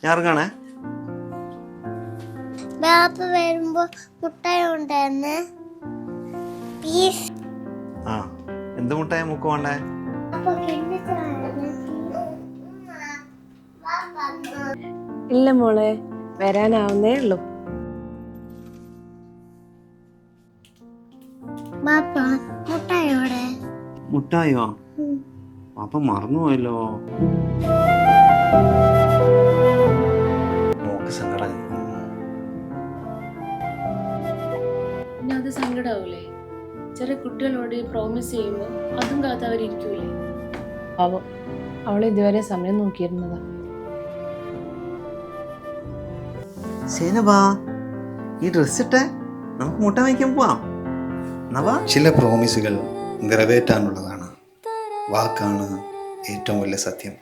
ഞാൻ ഇറങ്ങാണേ. ബാപ്പ വരുമ്പോ മുട്ടായി ഉണ്ടായിരുന്നേ. ആ, എന്ത് മുട്ടായി മുക്ക് വേണ്ടേ? ഇല്ല മോളെ, വരാനാവുന്നേ ഉള്ളൂ. മുട്ടായോടെ മുട്ടായോ? അപ്പൊ മറന്നുപോയല്ലോ. മോക്ക് സങ്കടം. പിന്നെ അത് സങ്കടാവൂലേ? ചെറിയ കുട്ടികളോട് പ്രോമിസ് ചെയ്യുമ്പോൾ അതും കാത്ത് അവരിയ്ക്കൂലേ? പാവം, അവൾ ഇതുവരെ സമയം നോക്കിയിരുന്നതാ. സേനബാ, ഈ ഡ്രസ് ഇട്ടേ നമുക്ക് മുട്ട വാങ്ങിക്കാൻ പോവാം. ചില പ്രോമിസുകൾ നിറവേറ്റാനുള്ളതാണ്. വാക്കാണ് ഏറ്റവും വലിയ സത്യം.